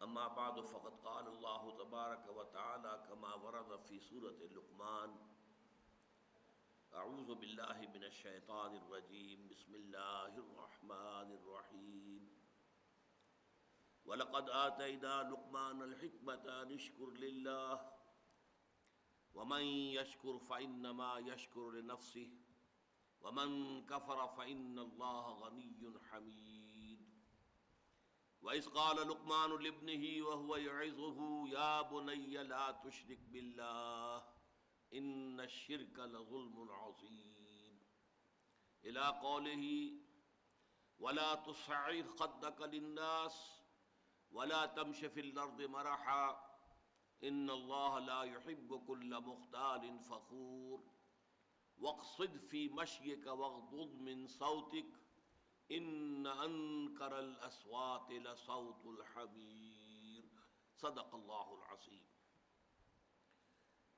اما بعد فقد قال اللہ تبارک و تعالی كما ورد في سورة لقمان اعوذ باللہ من الشیطان الرجیم بسم اللہ الرحمن الرحیم وَلَقَدْ آتَيْنَا لُقْمَانَ الْحِكْمَةَ أَنِ اشْكُرْ لِلَّهِ وَمَنْ يَشْكُرْ فَإِنَّمَا يَشْكُرُ لِنَفْسِهِ وَمَنْ كَفَرَ فَإِنَّ اللَّهَ غَنِيٌّ حَمِيدٌ وَإِذْ قَالَ لُقْمَانُ لِابْنِهِ وَهُوَ يَعِظُهُ يَا بُنَيَّ لَا تُشْرِكْ بِاللَّهِ إِنَّ الشِّرْكَ لَظُلْمٌ عَظِيمٌ إِلَى قَوْلِهِ وَلَا تُصَعِّرْ خَدَّكَ لِلنَّاسِ وَلَا تَمْشِ فِي الْأَرْضِ مَرَحًا إِنَّ اللَّهَ لَا يُحِبُّ كُلَّ مُخْتَالٍ فَخُورٍ وَاقْصِدْ فِي مَشْيِكَ وَاغْضُضْ مِنْ صَوْتِكَ ان انکر الاصوات لصوت الحمیر صدق اللہ العظیم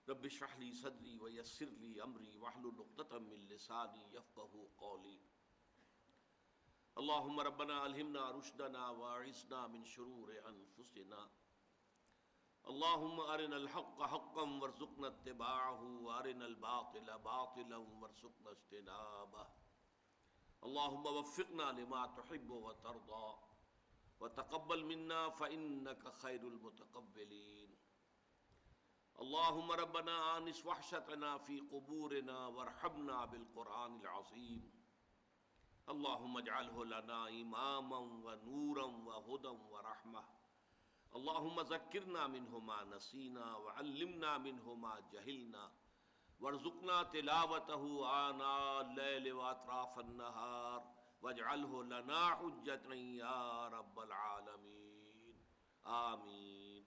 رب اشرح لي صدری ویسر لي امری واحلل عقدۃ من لسانی یفقهوا قولی اللهم ربنا الہمنا رشدنا واعصمنا من شرور انفسنا اللهم ارنا الحق حقا وارزقنا اتباعه وارنا الباطل باطلا وارزقنا اجتنابه اللهم وفقنا لما تحب وترضى وتقبل منا فإنك خير المتقبلين اللهم ربنا آنس وحشتنا في قبورنا وارحمنا بالقرآن العظيم اللهم اجعله لنا إماما ونورا وهدى ورحمة اللهم ذكرنا منه ما نسينا وعلمنا منه ما جهلنا وارزقنا تلاوته آناء الليل وأطراف النهار واجعله لنا حجة يا رب العالمين آمین۔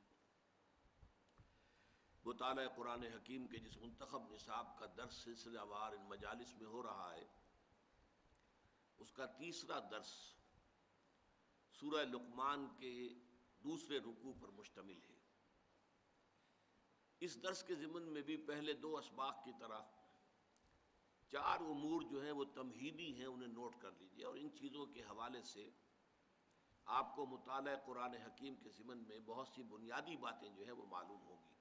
مطالعہ قرآن حکیم کے جس منتخب نصاب کا درس سلسلہ وار ان مجالس میں ہو رہا ہے، اس کا تیسرا درس سورہ لقمان کے دوسرے رکوع پر مشتمل ہے۔ اس درس کے ضمن میں بھی پہلے دو اسباق کی طرح چار امور جو ہیں وہ تمہیدی ہیں، انہیں نوٹ کر لیجئے، اور ان چیزوں کے حوالے سے آپ کو مطالعہ قرآن حکیم کے ضمن میں بہت سی بنیادی باتیں جو ہیں وہ معلوم ہوگی۔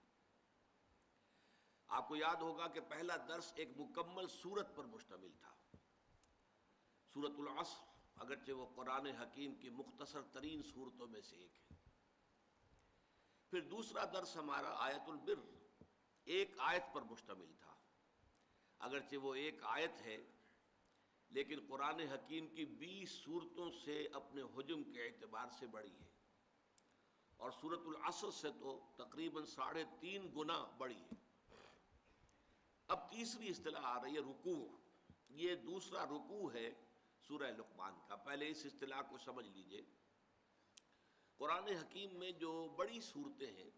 آپ کو یاد ہوگا کہ پہلا درس ایک مکمل سورت پر مشتمل تھا، سورۃ العصر، اگرچہ وہ قرآن حکیم کی مختصر ترین صورتوں میں سے ایک ہے۔ پھر دوسرا درس ہمارا آیت البر ایک آیت پر مشتمل تھا، اگرچہ وہ ایک آیت ہے لیکن قرآن حکیم کی 20 صورتوں سے اپنے حجم کے اعتبار سے بڑی ہے، اور سورۃ العصر سے تو تقریباً 3.5 گنا بڑی ہے۔ اب تیسری اصطلاح آ رہی ہے رکوع۔ یہ دوسرا رکوع ہے سورہ لقمان کا۔ پہلے اس اصطلاح کو سمجھ لیجئے۔ قرآن حکیم میں جو بڑی صورتیں ہیں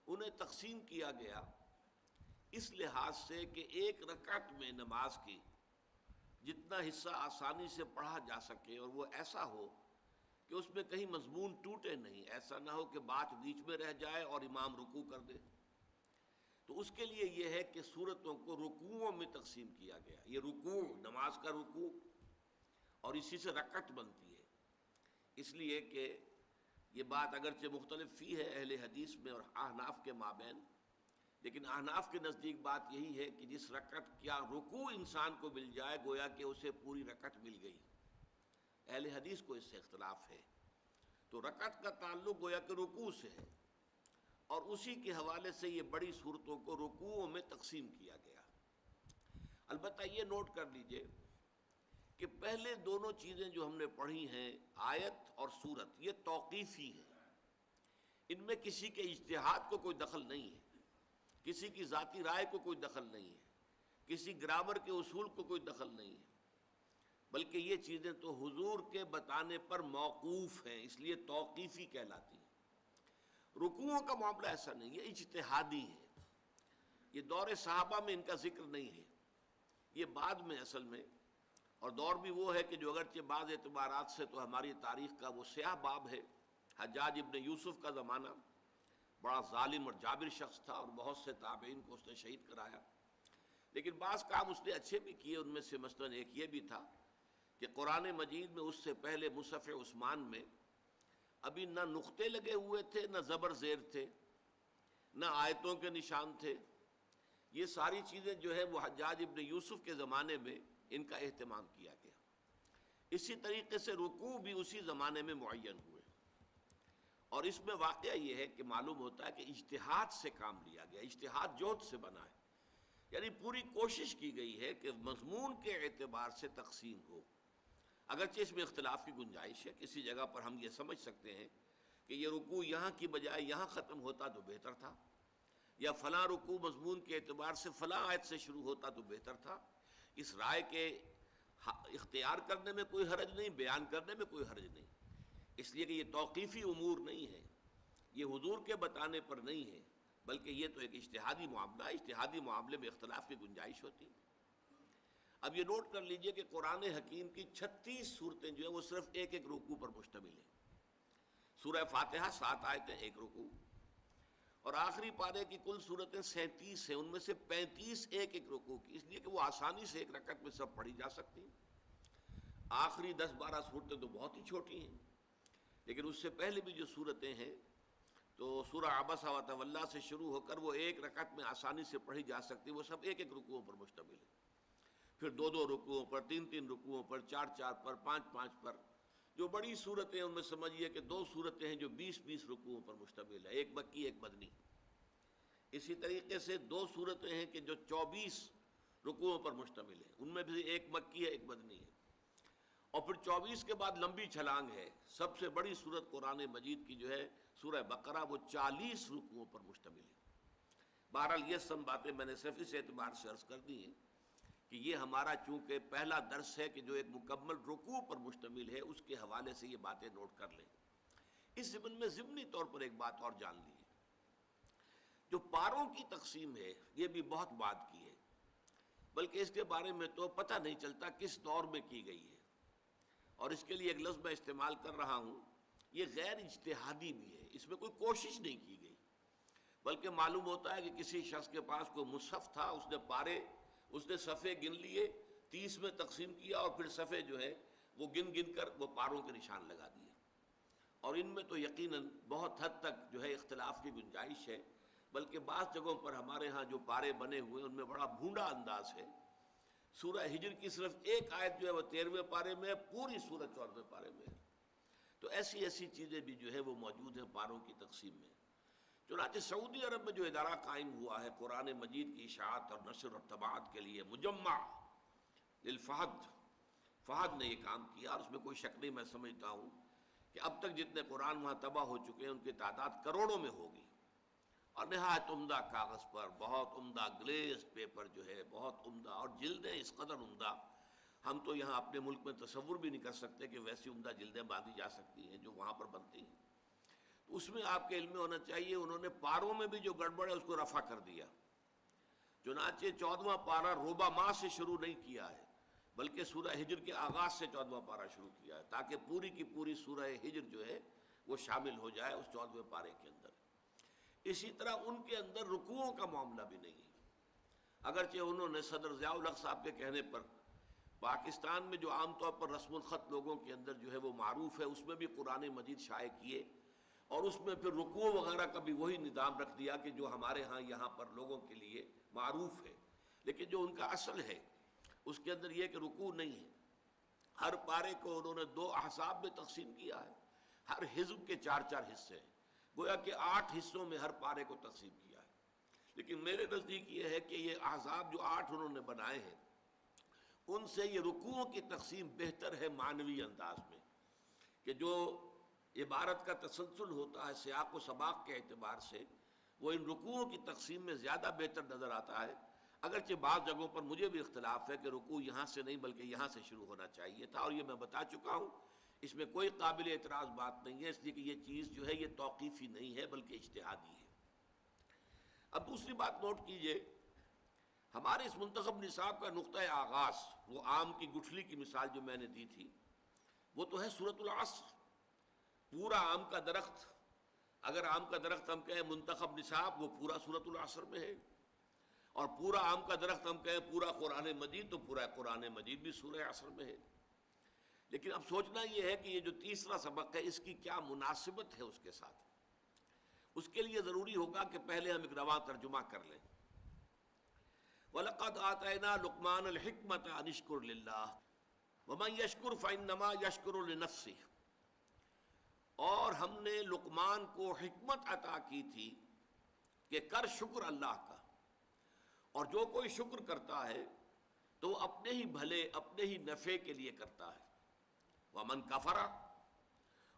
انہیں تقسیم کیا گیا اس لحاظ سے کہ ایک رکعت میں نماز کی جتنا حصہ آسانی سے پڑھا جا سکے، اور وہ ایسا ہو کہ اس میں کہیں مضمون ٹوٹے نہیں، ایسا نہ ہو کہ بات بیچ میں رہ جائے اور امام رکوع کر دے۔ تو اس کے لیے یہ ہے کہ سورتوں کو رکوعوں میں تقسیم کیا گیا۔ یہ رکوع نماز کا رکوع، اور اسی سے رکعت بنتی ہے، اس لیے کہ یہ بات اگرچہ مختلف فی ہے اہل حدیث میں اور احناف کے مابین، لیکن احناف کے نزدیک بات یہی ہے کہ جس رکعت کیا رکوع انسان کو مل جائے گویا کہ اسے پوری رکعت مل گئی۔ اہل حدیث کو اس سے اختلاف ہے، تو رکعت کا تعلق گویا کہ رکوع سے ہے، اور اسی کے حوالے سے یہ بڑی صورتوں کو رکوعوں میں تقسیم کیا گیا۔ البتہ یہ نوٹ کر لیجئے کہ پہلے دونوں چیزیں جو ہم نے پڑھی ہیں، آیت اور سورت، یہ توقیفی ہیں، ان میں کسی کے اجتہاد کو کوئی دخل نہیں ہے، کسی کی ذاتی رائے کو کوئی دخل نہیں ہے، کسی گرامر کے اصول کو کوئی دخل نہیں ہے، بلکہ یہ چیزیں تو حضور کے بتانے پر موقوف ہیں، اس لیے توقیفی کہلاتی ہیں۔ رکوعوں کا معاملہ ایسا نہیں، یہ اجتہادی ہے، یہ دور صحابہ میں ان کا ذکر نہیں ہے، یہ بعد میں اصل میں، اور دور بھی وہ ہے کہ جو اگرچہ بعض اعتبارات سے تو ہماری تاریخ کا وہ سیاہ باب ہے۔ حجاج ابن یوسف کا زمانہ بڑا ظالم اور جابر شخص تھا، اور بہت سے تابعین کو اس نے شہید کرایا، لیکن بعض کام اس نے اچھے بھی کیے۔ ان میں سے مثلاً ایک یہ بھی تھا کہ قرآن مجید میں اس سے پہلے مصحف عثمان میں ابھی نہ نقطے لگے ہوئے تھے، نہ زبر زیر تھے، نہ آیتوں کے نشان تھے. یہ ساری چیزیں جو ہے وہ حجاج ابن یوسف کے زمانے میں ان کا اہتمام کیا گیا. اسی طریقے سے رکوع بھی اسی زمانے میں معین ہوئے. اور اس میں واقعہ یہ ہے کہ معلوم ہوتا ہے کہ اجتہاد سے کام لیا گیا، اجتہاد جہد سے بنا ہے. یعنی پوری کوشش کی گئی ہے کہ مضمون کے اعتبار سے تقسیم ہو. اگرچہ اس میں اختلاف کی گنجائش ہے، کسی جگہ پر ہم یہ سمجھ سکتے ہیں کہ یہ رکوع یہاں کی بجائے یہاں ختم ہوتا تو بہتر تھا، یا فلاں رکوع مضمون کے اعتبار سے فلاں آیت سے شروع ہوتا تو بہتر تھا. اس رائے کے اختیار کرنے میں کوئی حرج نہیں، بیان کرنے میں کوئی حرج نہیں، اس لیے کہ یہ توقیفی امور نہیں ہے، یہ حضور کے بتانے پر نہیں ہے، بلکہ یہ تو ایک اجتہادی معاملہ ہے. اجتہادی معاملے میں اختلاف کی گنجائش ہوتی ہے. اب یہ نوٹ کر لیجئے کہ قرآن حکیم کی 36 صورتیں جو ہیں وہ صرف ایک ایک رکوع پر مشتمل ہیں. سورہ فاتحہ 7 آیتیں، ایک رکوع، اور آخری پارے کی کل صورتیں 37 ہیں، ان میں سے 35 ایک ایک رکوع کی، اس لیے کہ وہ آسانی سے ایک رکعت میں سب پڑھی جا سکتی ہیں. آخری 10-12 صورتیں تو بہت ہی چھوٹی ہیں، لیکن اس سے پہلے بھی جو صورتیں ہیں تو سورہ عبسہ وتولیٰ سے شروع ہو کر وہ ایک رکعت میں آسانی سے پڑھی جا سکتی، وہ سب ایک ایک رکوعوں پر مشتمل ہیں. پھر 2-2 رکوعوں پر، 3-3 رکوعوں پر، 4-4 پر، 5-5 پر. جو بڑی صورتیں ان میں سمجھیے کہ 2 صورتیں ہیں جو 20-20 رکوعوں پر مشتمل ہے، ایک مکی ایک مدنی. اسی طریقے سے 2 صورتیں ہیں کہ جو 24 رکوعوں پر مشتمل ہیں، ان میں بھی ایک مکی ہے ایک مدنی ہے. اور پھر 24 کے بعد لمبی چھلانگ ہے، سب سے بڑی صورت قرآن مجید کی جو ہے سورہ بقرہ، وہ 40 رکوعوں پر مشتمل ہے. بہرحال یہ سب باتیں میں نے صرف اس اعتبار سے عرض کر دی ہیں کہ یہ ہمارا چونکہ پہلا درس ہے کہ جو ایک مکمل رکوع پر مشتمل ہے، اس کے حوالے سے یہ باتیں نوٹ کر لیں. اس ضمن میں ضمنی طور پر ایک بات اور جان لیجیے، جو پاروں کی تقسیم ہے یہ بھی بہت بات کی ہے، بلکہ اس کے بارے میں تو پتہ نہیں چلتا کس دور میں کی گئی ہے. اور اس کے لیے ایک لفظ میں استعمال کر رہا ہوں، یہ غیر اجتہادی بھی ہے، اس میں کوئی کوشش نہیں کی گئی، بلکہ معلوم ہوتا ہے کہ کسی شخص کے پاس کوئی مصحف تھا، اس نے پارے، اس نے صفحے گن لیے، 30 میں تقسیم کیا، اور پھر صفحے جو ہے وہ گن گن کر وہ پاروں کے نشان لگا دیے. اور ان میں تو یقیناً بہت حد تک جو ہے اختلاف کی گنجائش ہے، بلکہ بعض جگہوں پر ہمارے ہاں جو پارے بنے ہوئے ان میں بڑا بھونڈا انداز ہے. سورہ ہجر کی صرف ایک آیت جو ہے وہ 13ویں پارے میں ہے، پوری سورہ 14ویں پارے میں ہے. تو ایسی ایسی چیزیں بھی جو ہے وہ موجود ہیں پاروں کی تقسیم میں. چنانچہ سعودی عرب میں جو ادارہ قائم ہوا ہے قرآن مجید کی اشاعت اور نشر اور طباعت کے لیے، مجمع للفہد، فہد نے یہ کام کیا، اور اس میں کوئی شک نہیں، میں سمجھتا ہوں کہ اب تک جتنے قرآن وہاں طبع ہو چکے ہیں ان کی تعداد کروڑوں میں ہوگی. اور نہایت عمدہ کاغذ پر، بہت عمدہ گلیز پیپر جو ہے، بہت عمدہ، اور جلدیں اس قدر عمدہ، ہم تو یہاں اپنے ملک میں تصور بھی نہیں کر سکتے کہ ویسی عمدہ جلدیں باندھی جا سکتی ہیں جو وہاں پر بنتی ہیں. تو اس میں آپ کے علم میں ہونا چاہیے انہوں نے پاروں میں بھی جو گڑبڑ ہے اس کو رفع کر دیا. چنانچہ 14واں پارہ ربع ماہ سے شروع نہیں کیا ہے، بلکہ سورہ ہجر کے آغاز سے 14واں پارہ شروع کیا ہے، تاکہ پوری کی پوری سورہ ہجر جو ہے وہ شامل ہو جائے اس 14ویں پارے کے اندر. اسی طرح ان کے اندر رکوعوں کا معاملہ بھی نہیں ہے، اگرچہ انہوں نے صدر ضیاء الحق صاحب کے کہنے پر پاکستان میں جو عام طور پر رسم الخط لوگوں کے اندر جو ہے وہ معروف ہے، اس میں بھی قرآن مجید شائع کیے، اور اس میں پھر رکوع وغیرہ کا بھی وہی نظام رکھ دیا کہ جو ہمارے ہاں یہاں پر لوگوں کے لیے معروف ہے. لیکن جو ان کا اصل ہے اس کے اندر یہ کہ رکوع نہیں ہے. ہر پارے کو انہوں نے 2 احزاب میں تقسیم کیا ہے، ہر حزب کے 4-4 حصے ہیں، گویا کہ 8 حصوں میں ہر پارے کو تقسیم کیا ہے. لیکن میرے نزدیک یہ ہے کہ یہ احزاب جو 8 انہوں نے بنائے ہیں ان سے یہ رکوعوں کی تقسیم بہتر ہے معنوی انداز میں، کہ جو عبارت کا تسلسل ہوتا ہے سیاق و سباق کے اعتبار سے وہ ان رکوعوں کی تقسیم میں زیادہ بہتر نظر آتا ہے. اگرچہ بعض جگہوں پر مجھے بھی اختلاف ہے کہ رکوع یہاں سے نہیں بلکہ یہاں سے شروع ہونا چاہیے تھا، اور یہ میں بتا چکا ہوں، اس میں کوئی قابل اعتراض بات نہیں ہے، اس لیے کہ یہ چیز جو ہے یہ توقیفی نہیں ہے بلکہ اجتہادی ہے. اب دوسری بات نوٹ کیجئے، ہمارے اس منتخب نصاب کا نقطۂ آغاز، وہ آم کی گٹھلی کی مثال جو میں نے دی تھی، وہ تو ہے سورۃ العصر. پورا آم کا درخت، اگر آم کا درخت ہم کہیں منتخب نصاب، وہ پورا سورۃ العصر میں ہے، اور پورا آم کا درخت ہم کہیں پورا قرآن مجید، تو پورا قرآن مجید بھی سورہ عصر میں ہے. لیکن اب سوچنا یہ ہے کہ یہ جو تیسرا سبق ہے اس کی کیا مناسبت ہے اس کے ساتھ. اس کے لیے ضروری ہوگا کہ پہلے ہم ایک رواں ترجمہ کر لیں. وَلَقَدْ آتَيْنَا لُقْمَانَ الْحِكْمَةَ أَنِ اشْكُرْ لِلَّهِ وَمَنْ يَشْكُرْ فَإِنَّمَا يَشْكُرُ لِنَفْسِهِ. اور ہم نے لقمان کو حکمت عطا کی تھی کہ کر شکر اللہ کا، اور جو کوئی شکر کرتا ہے تو وہ اپنے ہی بھلے اپنے ہی نفع کے لیے کرتا ہے. وَمَنْ كَفَرَ،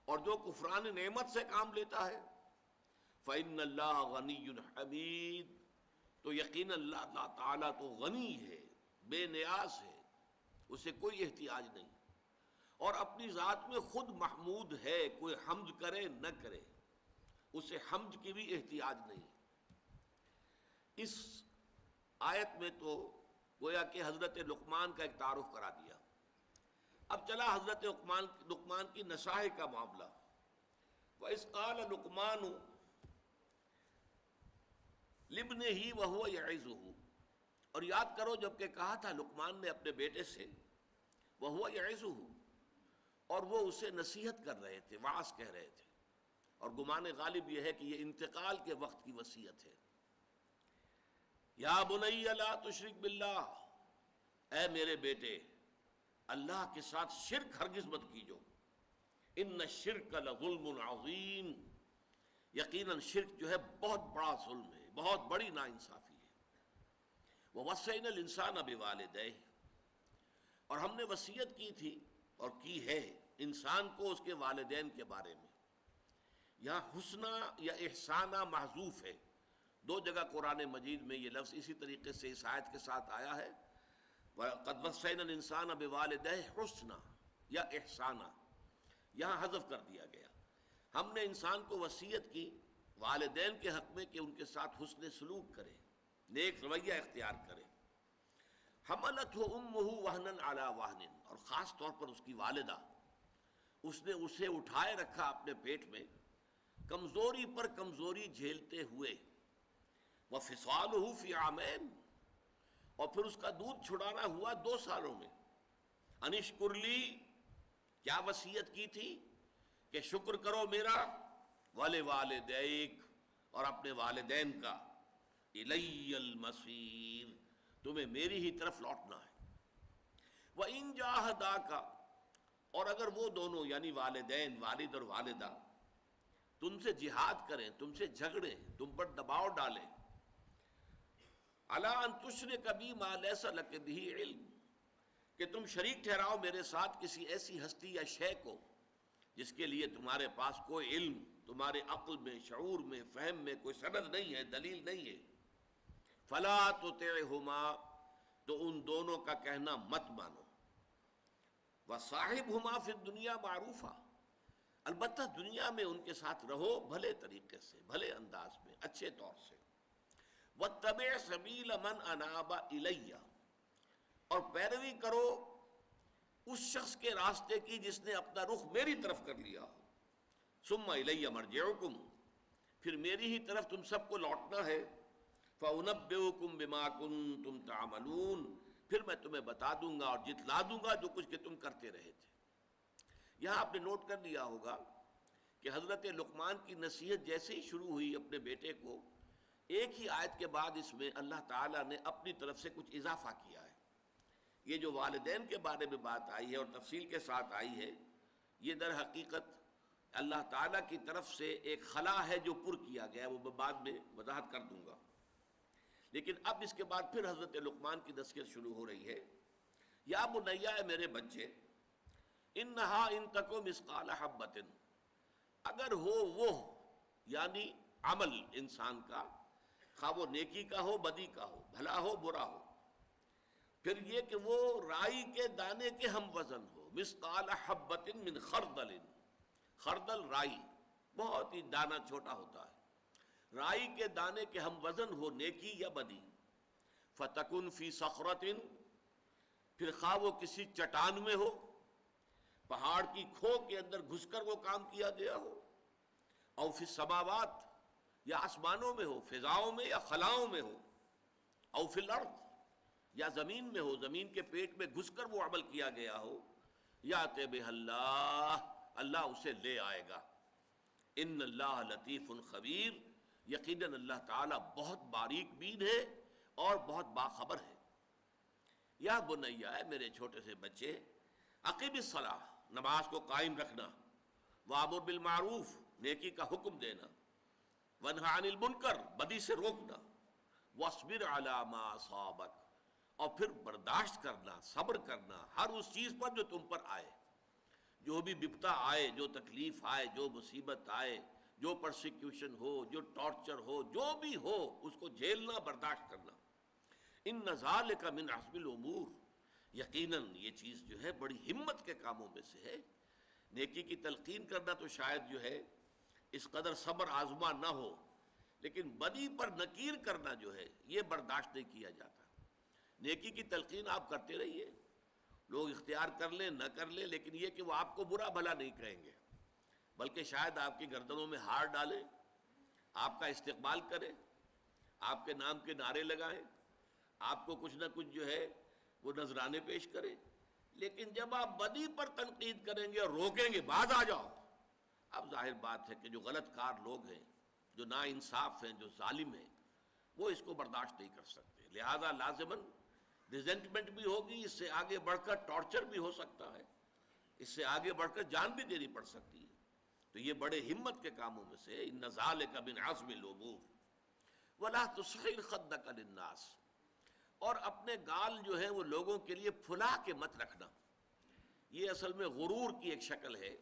اور جو کفران نعمت سے کام لیتا ہے، فَإِنَّ اللَّهَ غَنِيٌّ حَمِيدٌ، تو یقین اللہ تعالیٰ تو غنی ہے، بے نیاز ہے، اسے کوئی احتیاج نہیں، اور اپنی ذات میں خود محمود ہے، کوئی حمد کرے نہ کرے اسے حمد کی بھی احتیاج نہیں. اس آیت میں تو گویا کہ حضرت لقمان کا ایک تعارف کرا دیا. اب چلا حضرت لقمان کی نصائح کا معاملہ. وَإِذْ قَالَ لُقْمَانُ لِابْنِهِ وَهُوَ يَعِظُهُ، اور یاد کرو جب کہ کہا تھا لقمان نے اپنے بیٹے سے، وَهُوَ يَعِظُهُ، اور وہ اسے نصیحت کر رہے تھے، وعظ کہہ رہے تھے، اور گمان غالب یہ ہے کہ یہ انتقال کے وقت کی وصیت ہے. یا بنی لا تشرک باللہ، اے میرے بیٹے اللہ کے ساتھ شرک ہرگز مت کیجو. ان الشرک لظلم عظیم، یقیناً شرک جو ہے بہت بڑا ظلم ہے، بہت بڑی ناانصافی ہے. ووصینا الانسان بوالدیہ، اور ہم نے وصیت کی تھی اور کی ہے انسان کو اس کے والدین کے بارے میں. یہاں حسنہ یا احسانہ محذوف ہے. دو جگہ قرآن مجید میں یہ لفظ اسی طریقے سے اس آیت کے ساتھ آیا ہے، قد وصینا الانسان بوالدیہ حسنہ یا احسانہ، یہاں حذف کر دیا گیا. ہم نے انسان کو وصیت کی والدین کے حق میں کہ ان کے ساتھ حسن سلوک کرے، نیک رویہ اختیار کرے. حملتہ امہ وہنا علی وہن، اور خاص طور پر اس کی والدہ، اس نے اسے اٹھائے رکھا اپنے پیٹ میں کمزوری پر کمزوری جھیلتے ہوئے. وفصالہ فی عامین، اور پھر اس کا دودھ چھڑانا ہوا 2 سالوں میں. ان اشکر لی، کیا وصیت کی تھی کہ شکر کرو میرا، ولوالدیک، اور اپنے والدین کا، الی المصیر، تمہیں میری ہی طرف لوٹنا ہے. وَإِن جَاهَدَاكَ، اور اگر وہ دونوں یعنی والدین، والد اور والدہ، تم سے جہاد کریں، تم سے جھگڑیں، تم پر دباؤ ڈالیں، عَلَىٰ أَن تُشْرِكَ بِي مَا لَيْسَ لَكَ بِهِ عِلْمٌ، کہ تم شریک ٹھہراؤ میرے ساتھ کسی ایسی ہستی یا شے کو جس کے لیے تمہارے پاس کوئی علم، تمہارے عقل میں، شعور میں، فہم میں کوئی سند نہیں ہے، دلیل نہیں ہے. فَلَا تُطِعْهُمَا، تو ان دونوں کا کہنا مت مانو. وَصَاحِبْهُمَا فِي الدُّنْيَا مَعْرُوفًا، البتہ دنیا میں ان کے ساتھ رہو بھلے طریقے سے، بھلے انداز میں، اچھے طور سے. وَاتَّبِعْ سَبِيلَ مَنْ أَنَابَ إِلَيَّ، اور پیروی کرو اس شخص کے راستے کی جس نے اپنا رخ میری طرف کر لیا ہو. ثُمَّ إِلَيَّ مَرْجِعُكُمْ، پھر میری ہی طرف تم سب کو لوٹنا ہے. فَأُنَبِّئُكُمْ بِمَا كُنْتُمْ تَعْمَلُونَ، پھر میں تمہیں بتا دوں گا اور جتلا دوں گا جو کچھ کہ تم کرتے رہے تھے. یہاں آپ نے نوٹ کر لیا ہوگا کہ حضرت لقمان کی نصیحت جیسے ہی شروع ہوئی اپنے بیٹے کو، ایک ہی آیت کے بعد اس میں اللہ تعالیٰ نے اپنی طرف سے کچھ اضافہ کیا ہے. یہ جو والدین کے بارے میں بات آئی ہے اور تفصیل کے ساتھ آئی ہے، یہ در حقیقت اللہ تعالیٰ کی طرف سے ایک خلا ہے جو پر کیا گیا، وہ میں بعد میں وضاحت کر دوں گا. لیکن اب اس کے بعد پھر حضرت لقمان کی نصیحت شروع ہو رہی ہے. یا بنیا، اے میرے بچے، انہا ان تکو مثقال حبۃ، اگر ہو وہ یعنی عمل انسان کا، خواہ وہ نیکی کا ہو بدی کا ہو، بھلا ہو برا ہو، پھر یہ کہ وہ رائی کے دانے کے ہم وزن ہو. مثقال حبۃ من خردل، خردل رائی، بہت ہی دانہ چھوٹا ہوتا ہے، رائی کے دانے کے ہم وزن ہو نیکی یا بدی. فتکن فی صخرۃ، پھر خواہ وہ کسی چٹان میں ہو، پہاڑ کی کھو کے اندر گھس کر وہ کام کیا گیا ہو، او فی السماوات، یا آسمانوں میں ہو، فضاؤں میں یا خلاؤں میں ہو، او فی الارض، یا زمین میں ہو، زمین کے پیٹ میں گھس کر وہ عمل کیا گیا ہو. یات بہ اللہ، اللہ اسے لے آئے گا. ان اللہ لطیف خبیر، یقیناً اللہ تعالیٰ بہت باریک بین ہے اور بہت باخبر ہے. یا بنیا، ہے میرے چھوٹے سے بچے، اقیم الصلاۃ، نماز کو قائم رکھنا، وامر بالمعروف، نیکی کا حکم دینا، ونہی عن المنکر، بدی سے روکنا، واصبر علی ما اصابک، اور پھر برداشت کرنا، صبر کرنا ہر اس چیز پر جو تم پر آئے، جو بھی بپتا آئے، جو تکلیف آئے، جو مصیبت آئے، جو پرسیکیوشن ہو، جو ٹارچر ہو، جو بھی ہو اس کو جھیلنا، برداشت کرنا. ان ذالک من عزم الامور، یقیناً یہ چیز جو ہے بڑی ہمت کے کاموں میں سے ہے. نیکی کی تلقین کرنا تو شاید جو ہے اس قدر صبر آزما نہ ہو، لیکن بدی پر نکیر کرنا جو ہے یہ برداشت نہیں کیا جاتا. نیکی کی تلقین آپ کرتے رہیے، لوگ اختیار کر لیں نہ کر لیں، لیکن یہ کہ وہ آپ کو برا بھلا نہیں کہیں گے، بلکہ شاید آپ کی گردنوں میں ہار ڈالیں، آپ کا استقبال کریں، آپ کے نام کے نعرے لگائیں، آپ کو کچھ نہ کچھ جو ہے وہ نذرانے پیش کریں. لیکن جب آپ بدی پر تنقید کریں گے اور روکیں گے باز آ جاؤ، اب ظاہر بات ہے کہ جو غلط کار لوگ ہیں، جو نا انصاف ہیں، جو ظالم ہیں، وہ اس کو برداشت نہیں کر سکتے. لہذا لازماً ریزنٹمنٹ بھی ہوگی، اس سے آگے بڑھ کر ٹارچر بھی ہو سکتا ہے، اس سے آگے بڑھ کر جان بھی دینی پڑ سکتی ہے. تو یہ بڑے ہمت کے کاموں میں سے ان ذالک من عزم الامور. ولا تصغر خدک للناس، اور اپنے گال جو ہے وہ لوگوں کے لیے پھلا کے مت رکھنا. یہ اصل میں غرور کی ایک شکل ہے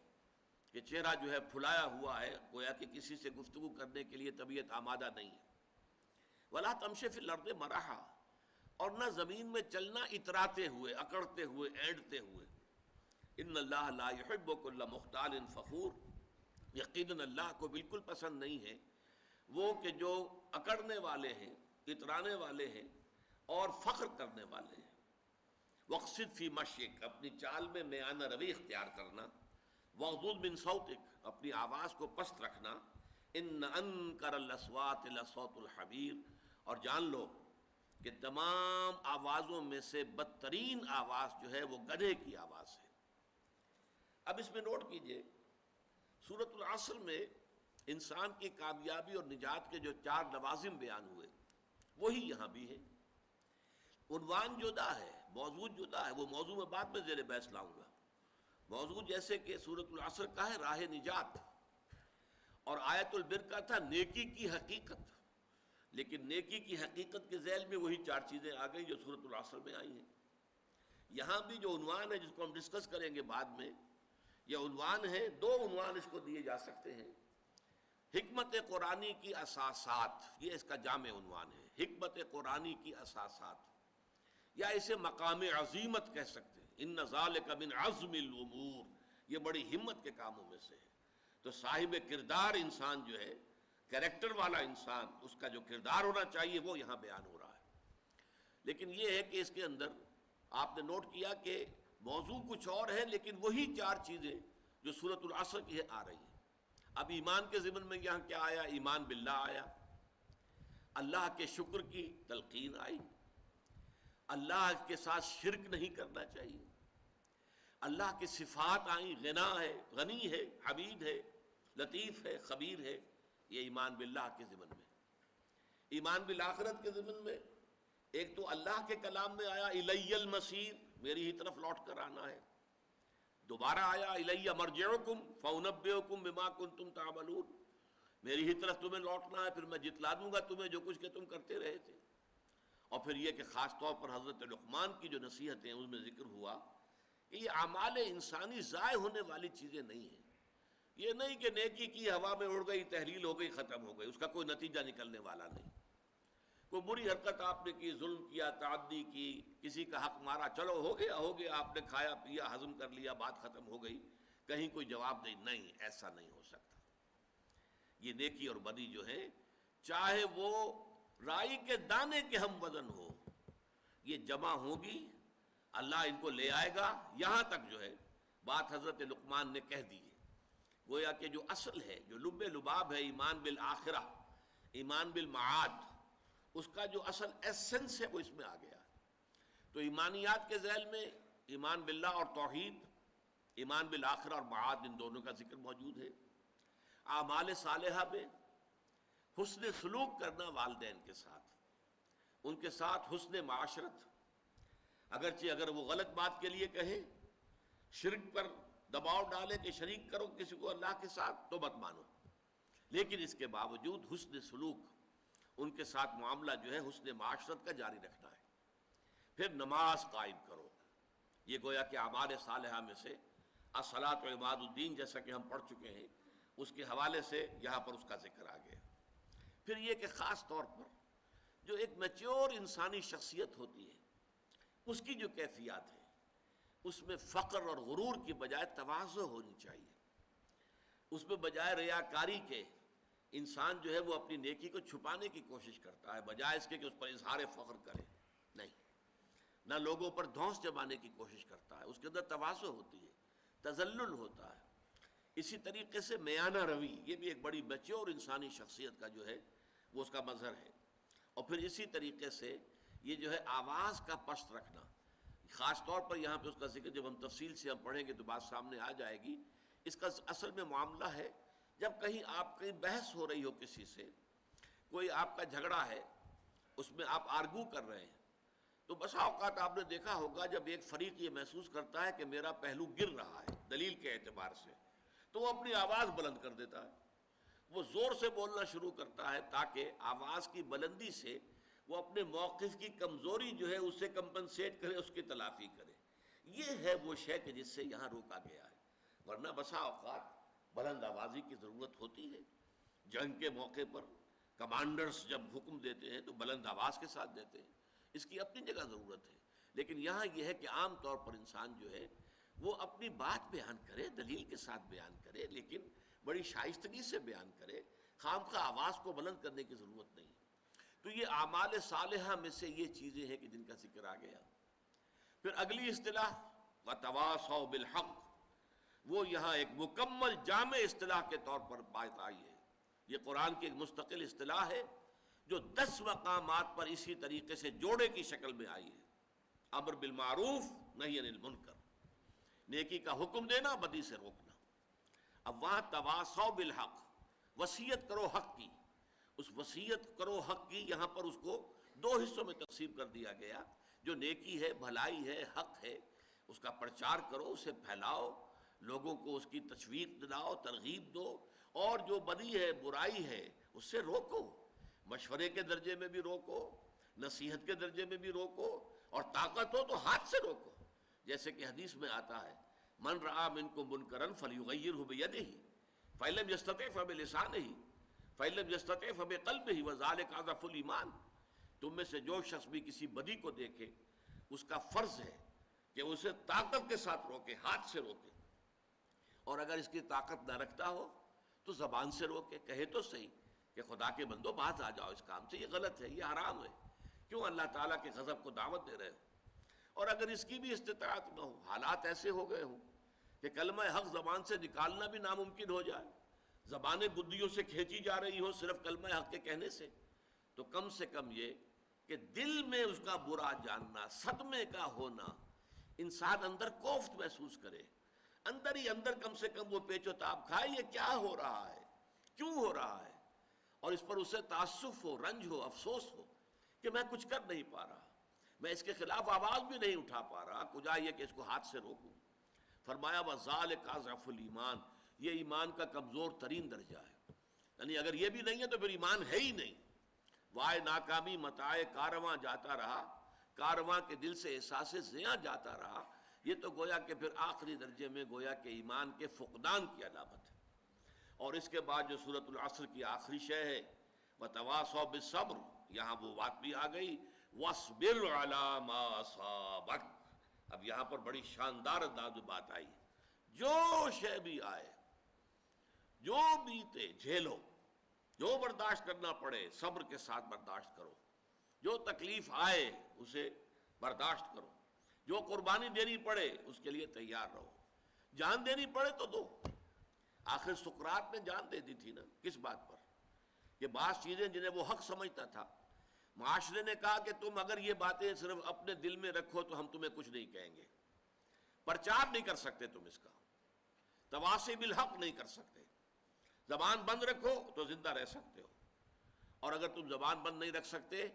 کہ چہرہ جو ہے پھلایا ہوا ہے، گویا کہ کسی سے گفتگو کرنے کے لیے طبیعت آمادہ نہیں ہے. ولا تمشی فی الارض مرحا، اور نہ زمین میں چلنا اتراتے ہوئے، اکڑتے ہوئے، اینڈتے ہوئے. ان اللہ لا یحب کل مختال فخور، یقیناً اللہ کو بالکل پسند نہیں ہے وہ کہ جو اکڑنے والے ہیں، اترانے والے ہیں اور فخر کرنے والے ہیں. وقصد فی مشیک، اپنی چال میں میانہ روی اختیار کرنا. وغضض من صوتک، اپنی آواز کو پست رکھنا. ان انکر الاصوات لصوت الحمیر، اور جان لو کہ تمام آوازوں میں سے بدترین آواز جو ہے وہ گدھے کی آواز ہے. اب اس میں نوٹ کیجئے، سورۃ العصر میں انسان کی کامیابی اور نجات کے جو 4 لوازم بیان ہوئے وہی یہاں بھی ہے. عنوان جدا ہے، موضوع جدا ہے، وہ موضوع میں بعد میں زیر بحث لاؤں گا. موضوع جیسے کہ سورۃ العصر کا ہے راہ نجات، اور آیت البر کا تھا نیکی کی حقیقت. لیکن نیکی کی حقیقت کے ذیل میں وہی 4 چیزیں آ گئی جو سورۃ العصر میں آئی ہیں. یہاں بھی جو عنوان ہے جس کو ہم ڈسکس کریں گے بعد میں، یہ عنوان ہے، 2 عنوان اس کو دیے جا سکتے ہیں. حکمت قرآنی کی اساسات، یہ اس کا جامع عنوان ہے، حکمت قرآنی کی اساسات، یا اسے مقام عظیمت کہہ سکتے ہیں. ان ذالک من عزم الامور، یہ بڑی ہمت کے کاموں میں سے ہے. تو صاحب کردار انسان جو ہے، کریکٹر والا انسان، اس کا جو کردار ہونا چاہیے وہ یہاں بیان ہو رہا ہے. لیکن یہ ہے کہ اس کے اندر آپ نے نوٹ کیا کہ موضوع کچھ اور ہے، لیکن وہی 4 چیزیں جو سورۃ العصر کی آ رہی ہیں. اب ایمان کے ضمن میں یہاں کیا آیا؟ ایمان باللہ آیا، اللہ کے شکر کی تلقین آئی، اللہ کے ساتھ شرک نہیں کرنا چاہیے، اللہ کی صفات آئیں، غنا ہے، غنی ہے، حمید ہے، لطیف ہے، خبیر ہے. یہ ایمان باللہ کے ضمن میں. ایمان بالآخرت کے ضمن میں ایک تو اللہ کے کلام میں آیا الی المصیر، میری ہی طرف لوٹ کر آنا ہے. دوبارہ آیا الی مرجعکم فانبئکم بما کنتم تعملون، میری ہی طرف تمہیں لوٹنا ہے، پھر میں جتلا دوں گا تمہیں جو کچھ کہ تم کرتے رہے تھے. اور پھر یہ کہ خاص طور پر حضرت لقمان کی جو نصیحتیں اس میں ذکر ہوا کہ یہ اعمال انسانی ضائع ہونے والی چیزیں نہیں ہیں. یہ نہیں کہ نیکی کی ہوا میں اڑ گئی، تحلیل ہو گئی، ختم ہو گئی، اس کا کوئی نتیجہ نکلنے والا نہیں. کوئی بری حرکت آپ نے کی، ظلم کیا، تعدی کی، کسی کا حق مارا، چلو ہو گیا، آپ نے کھایا پیا، ہضم کر لیا، بات ختم ہو گئی، کہیں کوئی جواب نہیں، ایسا نہیں ہو سکتا. یہ نیکی اور بدی جو ہے، چاہے وہ رائی کے دانے کے ہم وزن ہو، یہ جمع ہوگی، اللہ ان کو لے آئے گا. یہاں تک جو ہے بات حضرت لقمان نے کہہ دی ہے. گویا کہ جو اصل ہے، جو لب لباب ہے ایمان بالآخرہ، ایمان بالمعاد، اس کا جو اصل ایسنس ہے وہ اس میں آ گیا. تو ایمانیات کے ذیل میں ایمان باللہ اور توحید، ایمان بالآخرہ اور معاد ان دونوں کا ذکر موجود ہے۔ اعمال صالحہ میں حسن سلوک کرنا والدین کے ساتھ، ان کے ساتھ حسن معاشرت، اگرچہ اگر وہ غلط بات کے لیے کہیں، شرک پر دباؤ ڈالے کہ شریک کرو کسی کو اللہ کے ساتھ تو مت مانو، لیکن اس کے باوجود حسن سلوک، ان کے ساتھ معاملہ جو ہے حسن معاشرت کا جاری رکھنا ہے۔ پھر نماز قائم کرو، یہ گویا کہ اعمال صالحہ میں سے الصلاۃ و عماد الدین جیسا کہ ہم پڑھ چکے ہیں، اس کے حوالے سے یہاں پر اس کا ذکر آ گیا۔ پھر یہ کہ خاص طور پر جو ایک میچور انسانی شخصیت ہوتی ہے، اس کی جو کیفیات ہے، اس میں فقر اور غرور کی بجائے تواضع ہونی چاہیے۔ اس میں بجائے ریاکاری کے انسان جو ہے وہ اپنی نیکی کو چھپانے کی کوشش کرتا ہے، بجائے اس کے کہ اس پر اظہار فخر کرے، نہیں، نہ لوگوں پر دھونس جمانے کی کوشش کرتا ہے، اس کے اندر تواضع ہوتی ہے، تذلل ہوتا ہے۔ اسی طریقے سے میانہ روی، یہ بھی ایک بڑی میچور انسانی شخصیت کا جو ہے وہ اس کا مظہر ہے۔ اور پھر اسی طریقے سے یہ جو ہے آواز کا پست رکھنا، خاص طور پر یہاں پہ اس کا ذکر جب ہم تفصیل سے ہم پڑھیں گے تو بات سامنے آ جائے گی۔ اس کا اصل میں معاملہ ہے جب کہیں آپ کی بحث ہو رہی ہو کسی سے، کوئی آپ کا جھگڑا ہے، اس میں آپ آرگو کر رہے ہیں، تو بسا اوقات آپ نے دیکھا ہوگا جب ایک فریق یہ محسوس کرتا ہے کہ میرا پہلو گر رہا ہے دلیل کے اعتبار سے، تو وہ اپنی آواز بلند کر دیتا ہے، وہ زور سے بولنا شروع کرتا ہے تاکہ آواز کی بلندی سے وہ اپنے موقف کی کمزوری جو ہے اسے کمپنسیٹ کرے، اس کی تلافی کرے۔ یہ ہے وہ شے کہ جس سے یہاں روکا گیا ہے، ورنہ بسا اوقات بلند آوازی کی ضرورت ہوتی ہے۔ جنگ کے موقع پر کمانڈرز جب حکم دیتے ہیں تو بلند آواز کے ساتھ دیتے ہیں، اس کی اپنی جگہ ضرورت ہے، لیکن یہاں یہ ہے کہ عام طور پر انسان جو ہے وہ اپنی بات بیان کرے، دلیل کے ساتھ بیان کرے، لیکن بڑی شائستگی سے بیان کرے، خامخواہ آواز کو بلند کرنے کی ضرورت نہیں۔ تو یہ اعمال صالحہ میں سے یہ چیزیں ہیں کہ جن کا ذکر آ گیا۔ پھر اگلی اصطلاح وَتَوَاصَوْا بِالْحَقِّ، وہ یہاں ایک مکمل جامع اصطلاح کے طور پر بات آئی ہے۔ یہ قرآن کی ایک مستقل اصطلاح ہے جو 10 مقامات پر اسی طریقے سے جوڑے کی شکل میں آئی ہے۔ امر بالمعروف نہی عن المنکر، نیکی کا حکم دینا، بدی سے روکنا۔ اب وہاں تواصوا بالحق، وصیت کرو حق کی، اس وصیت کرو حق کی یہاں پر اس کو 2 حصوں میں تقسیم کر دیا گیا۔ جو نیکی ہے، بھلائی ہے، حق ہے، اس کا پرچار کرو، اسے پھیلاؤ، لوگوں کو اس کی تشویق دلاؤ، ترغیب دو، اور جو بدی ہے، برائی ہے، اس سے روکو، مشورے کے درجے میں بھی روکو، نصیحت کے درجے میں بھی روکو، اور طاقت ہو تو ہاتھ سے روکو، جیسے کہ حدیث میں آتا ہے من رعا منکم منکرا فلیغیرہ بیدہ فإن لم یستطع فبلسانہ فإن لم یستطع فبقلبہ وذلک اضعف الایمان۔ تم میں سے جو شخص بھی کسی بدی کو دیکھے، اس کا فرض ہے کہ اسے طاقت کے ساتھ روکے، ہاتھ سے روکے، اور اگر اس کی طاقت نہ رکھتا ہو تو زبان سے روکے، کہے تو صحیح کہ خدا کے بندو باز آ جاؤ اس کام سے، یہ غلط ہے، یہ حرام ہے، کیوں اللہ تعالیٰ کے غضب کو دعوت دے رہے ہو۔ اور اگر اس کی بھی استطاعت نہ ہو، حالات ایسے ہو گئے ہوں کہ کلمہ حق زبان سے نکالنا بھی ناممکن ہو جائے، زبانیں بدیوں سے کھینچی جا رہی ہو صرف کلمہ حق کے کہنے سے، تو کم سے کم یہ کہ دل میں اس کا برا جاننا، صدمے کا ہونا، انسان اندر کوفت محسوس کرے، اندر ہی اندر کم سے کم وہ پیچ و تاب کھائے، یہ کیا ہو رہا ہے، کیوں ہو رہا ہے، اور اس پر اسے تاسف ہو، رنج ہو، افسوس ہو کہ میں کچھ کر نہیں پا رہا، میں اس کے خلاف آواز بھی نہیں اٹھا پا رہا، کجا یہ کہ اس کو ہاتھ سے روکوں۔ فرمایا وَذَلِكَ أَضْعَفُ الْإِيمَانِ، یہ ایمان کا کمزور ترین درجہ ہے، یعنی اگر یہ بھی نہیں ہے تو پھر ایمان ہے ہی نہیں۔ وائے ناکامی متاع کارواں جاتا رہا، کارواں کے دل سے احساس زیاں جاتا رہا، یہ تو گویا کہ پھر آخری درجے میں گویا کہ ایمان کے فقدان کی علامت ہے۔ اور اس کے بعد جو سورۃ العصر کی آخری شے ہے وَتَوَاصَوْا بِالصَّبْرِ، یہاں وہ بات بھی آ گئی وَاصْبِرْ عَلَىٰ مَا أَصَابَكَ۔ اب یہاں پر بڑی شاندار انداز میں بات آئی، جو شے بھی آئے، جو بیتے جھیلو، جو برداشت کرنا پڑے صبر کے ساتھ برداشت کرو، جو تکلیف آئے اسے برداشت کرو، جو قربانی دینی پڑے اس کے لیے تیار رہو، جان دینی پڑے تو دو۔ آخر سقراط نے جان دے دی تھی نا، کس بات پر؟ کہ بعض چیزیں جنہیں وہ حق سمجھتا تھا، معاشرے نے کہا کہ تم اگر یہ باتیں صرف اپنے دل میں رکھو تو ہم تمہیں کچھ نہیں کہیں گے، پرچار نہیں کر سکتے تم اس کا، تواصی بالحق نہیں کر سکتے. زبان بند رکھو تو زندہ رہ سکتے ہو، اور اگر تم زبان بند نہیں رکھ سکتے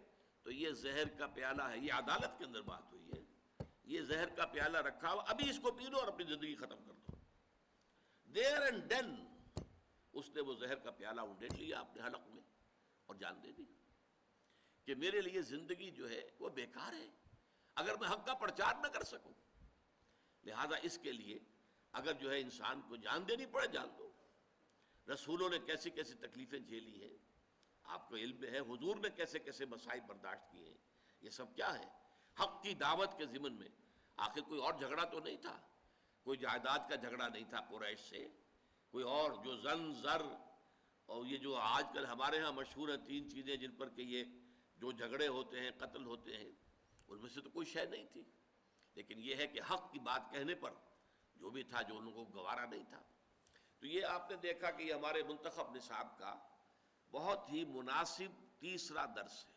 تو یہ زہر کا پیالہ ہے. یہ عدالت کے اندر بات ہوئی ہے. یہ زہر کا پیالہ رکھا ہوا، ابھی اس کو پی لو اور اپنی زندگی ختم کر دو. دیر اینڈ دین اس نے وہ زہر کا پیالہ اونڈیل لیا اپنے حلق میں اور جان دے دی کہ میرے لیے زندگی جو ہے وہ بیکار ہے اگر میں حق کا پرچار نہ کر سکوں. لہذا اس کے لیے اگر جو ہے انسان کو جان دینی پڑے جان دو. رسولوں نے کیسی کیسی تکلیفیں جھیلی ہیں آپ کو علم ہے. حضور نے کیسے کیسے مصائب برداشت کیے ہیں. یہ سب کیا ہے؟ حق کی دعوت کے ضمن میں. آخر کوئی اور جھگڑا تو نہیں تھا، کوئی جائیداد کا جھگڑا نہیں تھا قریش سے، کوئی اور جو زن زر اور یہ جو آج کل ہمارے ہاں مشہور ہیں 3 چیزیں جن پر کہ یہ جو جھگڑے ہوتے ہیں قتل ہوتے ہیں، ان میں سے تو کوئی شے نہیں تھی. لیکن یہ ہے کہ حق کی بات کہنے پر جو بھی تھا جو ان کو گوارا نہیں تھا. تو یہ آپ نے دیکھا کہ یہ ہمارے منتخب نصاب کا بہت ہی مناسب تیسرا درس ہے.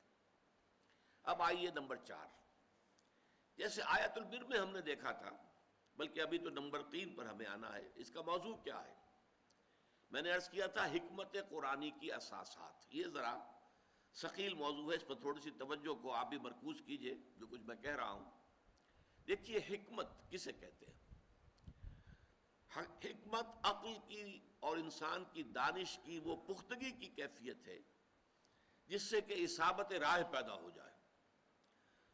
اب آئیے نمبر 4. جیسے آیت البر میں ہم نے دیکھا تھا، بلکہ ابھی تو نمبر 3 پر ہمیں آنا ہے. اس کا موضوع کیا ہے؟ میں نے عرض کیا تھا حکمت قرآنی کی اساسات. یہ ذرا ثقیل موضوع ہے، اس پر تھوڑی سی توجہ کو آپ بھی مرکوز کیجئے جو کچھ میں کہہ رہا ہوں. دیکھیے حکمت کسے کہتے ہیں؟ حکمت عقل کی اور انسان کی دانش کی وہ پختگی کی کیفیت ہے جس سے کہ اصابت راہ پیدا ہو جائے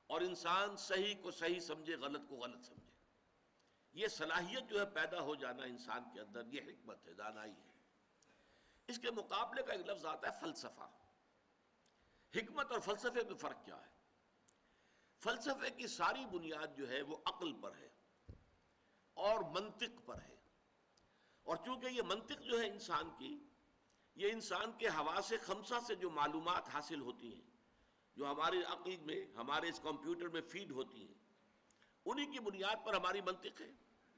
اور انسان صحیح کو صحیح سمجھے، غلط کو غلط سمجھے. یہ صلاحیت جو ہے پیدا ہو جانا انسان کے اندر، یہ حکمت ہے، دانائی ہے. اس کے مقابلے کا ایک لفظ آتا ہے فلسفہ. حکمت اور فلسفے میں فرق کیا ہے؟ فلسفے کی ساری بنیاد جو ہے وہ عقل پر ہے اور منطق پر ہے. اور چونکہ یہ منطق جو ہے انسان کی، یہ انسان کے حواس خمسہ سے جو معلومات حاصل ہوتی ہیں، جو ہماری عقل میں، ہمارے اس کمپیوٹر میں فیڈ ہوتی ہیں، انہی کی بنیاد پر ہماری منطق ہے.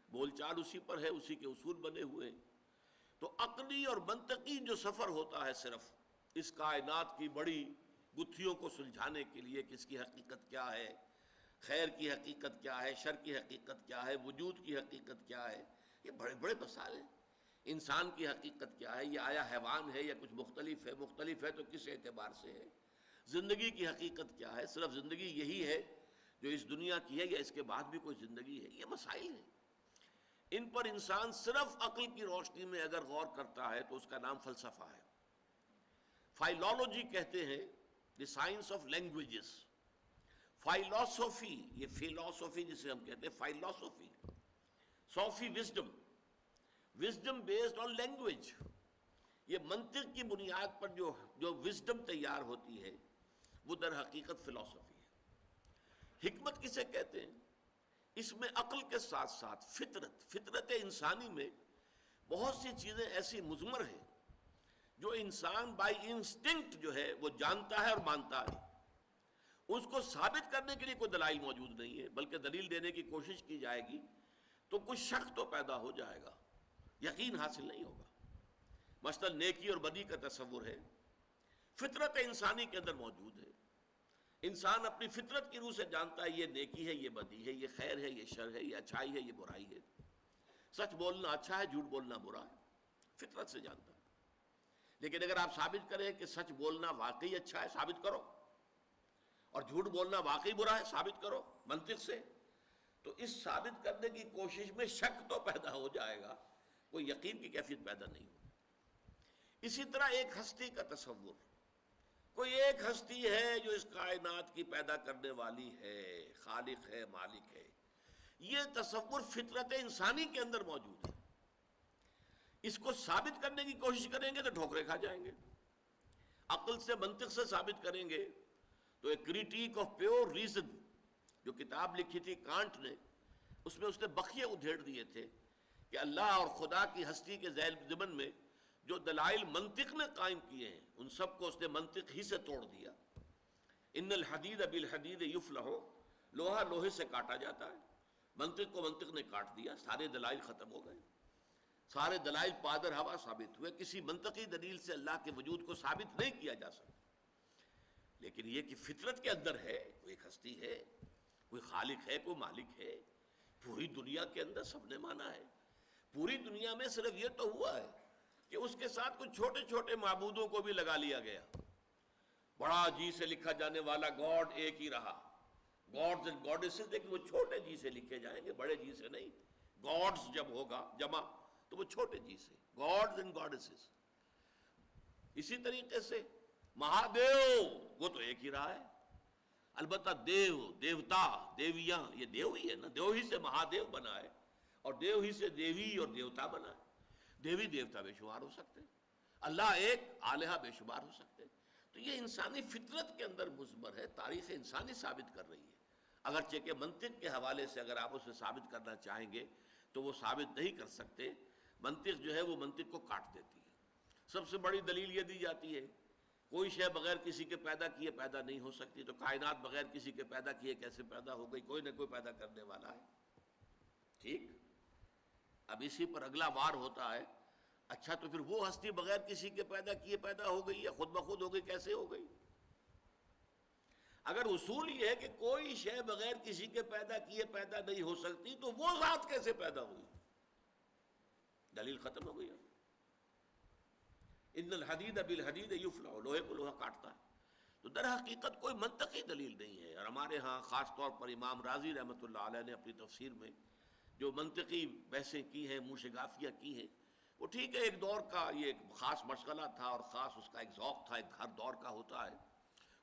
بول چال اسی پر ہے، اسی کے اصول بنے ہوئے ہیں. تو عقلی اور منطقی جو سفر ہوتا ہے صرف اس کائنات کی بڑی گتھیوں کو سلجھانے کے لیے کہ اس کی حقیقت کیا ہے، خیر کی حقیقت کیا ہے، شر کی حقیقت کیا ہے، وجود کی حقیقت کیا ہے، یہ بڑے بڑے مسائل ہیں. انسان کی حقیقت کیا ہے، یہ آیا حیوان ہے یا کچھ مختلف ہے، مختلف ہے تو کس اعتبار سے ہے. زندگی کی حقیقت کیا ہے، صرف زندگی یہی ہے جو اس دنیا کی ہے یا اس کے بعد بھی کوئی زندگی ہے. یہ مسائل ہیں، ان پر انسان صرف عقل کی روشنی میں اگر غور کرتا ہے تو اس کا نام فلسفہ ہے. فائلولوجی کہتے ہیں the science of languages. Philosophy, یہ فلاسفی جسے ہم کہتے ہیں، فائلوسوفی، صوفی wisdom, wisdom based on language. یہ منطق کی بنیاد پر جو وزڈم تیار ہوتی ہے وہ در حقیقت فلاسفی ہے. حکمت کسے کہتے ہیں؟ اس میں عقل کے ساتھ ساتھ فطرت انسانی میں بہت سی چیزیں ایسی مضمر ہیں جو انسان بائی انسٹنکٹ جو ہے وہ جانتا ہے اور مانتا ہے. اس کو ثابت کرنے کے لیے کوئی دلائل موجود نہیں ہے، بلکہ دلیل دینے کی کوشش کی جائے گی تو کچھ شک تو پیدا ہو جائے گا، یقین حاصل نہیں ہوگا. مثلا نیکی اور بدی کا تصور ہے، فطرت انسانی کے اندر موجود ہے. انسان اپنی فطرت کی روح سے جانتا ہے یہ نیکی ہے، یہ بدی ہے، یہ خیر ہے، یہ شر ہے، یہ اچھائی ہے، یہ برائی ہے. سچ بولنا اچھا ہے، جھوٹ بولنا برا ہے، فطرت سے جانتا ہے. لیکن اگر آپ ثابت کریں کہ سچ بولنا واقعی اچھا ہے، ثابت کرو، اور جھوٹ بولنا واقعی برا ہے، ثابت کرو منطق سے، تو اس ثابت کرنے کی کوشش میں شک تو پیدا ہو جائے گا، کوئی یقین کی کیفیت پیدا نہیں ہوگی. اسی طرح ایک ہستی کا تصور، کوئی ایک ہستی ہے جو اس کائنات کی پیدا کرنے والی ہے، خالق ہے، مالک ہے. یہ تصور فطرت انسانی کے اندر موجود ہے. اس کو ثابت کرنے کی کوشش کریں گے تو ٹھوکریں کھا جائیں گے. عقل سے، منطق سے ثابت کریں گے تو ایک کریٹیک آف پیور ریزن جو کتاب لکھی تھی کانٹ نے، اس میں اس نے بخیے ادھیڑ دیے تھے کہ اللہ اور خدا کی ہستی کے ذیل ضمن میں جو دلائل منطق نے قائم کیے ہیں ان سب کو اس نے منطق ہی سے توڑ دیا. ان الحدید بالحدید یفلح، لوہا لوہے سے کاٹا جاتا ہے. منطق کو منطق نے کاٹ دیا، سارے دلائل ختم ہو گئے، سارے دلائل پادر ہوا ثابت ہوئے. کسی منطقی دلیل سے اللہ کے وجود کو ثابت نہیں کیا جا سکتا. لیکن یہ کہ فطرت کے اندر ہے، کوئی ایک ہستی ہے، کوئی خالق ہے، کوئی مالک ہے. پوری دنیا کے اندر سب نے مانا ہے، پوری دنیا میں صرف یہ تو ہوا ہے کہ اس کے ساتھ کچھ چھوٹے چھوٹے معبودوں کو بھی لگا لیا گیا. بڑا جی سے لکھا جانے والا گاڈ ایک ہی رہا, گاڈز اینڈ گاڈیسز, لیکن وہ چھوٹے جی سے لکھے جائیں گے, بڑے جی سے نہیں. گاڈز جب ہوگا جمع تو وہ چھوٹے جی سے, گاڈز اینڈ گاڈیسز. اسی طریقے سے مہادیو وہ تو ایک ہی رہا ہے. البتہ دیو, دیوتا, دیویاں, یہ دیو ہی ہے نا, دیو ہی سے مہادیو بنا ہے اور دیو ہی سے دیوی اور دیوتا بنا ہے. دیوی دیوتا بے شمار ہو سکتے ہیں, اللہ ایک, الہہ بے شمار ہو سکتے ہیں. تو یہ انسانی فطرت کے اندر مضمر ہے, تاریخ انسانی ثابت کر رہی ہے. اگرچہ کہ منطق کے حوالے سے اگر آپ اسے ثابت کرنا چاہیں گے تو وہ ثابت نہیں کر سکتے. منطق جو ہے وہ منطق کو کاٹ دیتی ہے. سب سے بڑی دلیل یہ دی جاتی ہے کوئی شے بغیر کسی کے پیدا کیے پیدا نہیں ہو سکتی, تو کائنات بغیر کسی کے پیدا کیے کیسے پیدا ہو گئی؟ کوئی نہ کوئی پیدا کرنے والا ہے. ٹھیک, اب اسی پر اگلا وار ہوتا ہے, اچھا تو پھر وہ ہستی بغیر کسی کے پیدا کیے پیدا ہو گئی یا خود بخود ہو گئی, کیسے ہو گئی؟ اگر اصول یہ ہے کہ کوئی شے بغیر کسی کے پیدا کیے پیدا نہیں ہو سکتی, تو وہ ذات کیسے پیدا ہوئی؟ دلیل ختم ہو گئی. ان الحدید بالحدید یفلع, لوہے کو لوہا کاٹتا ہے. تو در حقیقت کوئی منطقی دلیل نہیں ہے. اور ہمارے ہاں خاص طور پر امام رازی رحمۃ اللہ علیہ نے اپنی تفسیر میں جو منطقی بحثیں کی ہیں, موشگافیہ کی ہیں, وہ ٹھیک ہے, ایک دور کا یہ ایک خاص مشغلہ تھا اور خاص اس کا ایک ذوق تھا, ایک ہر دور کا ہوتا ہے,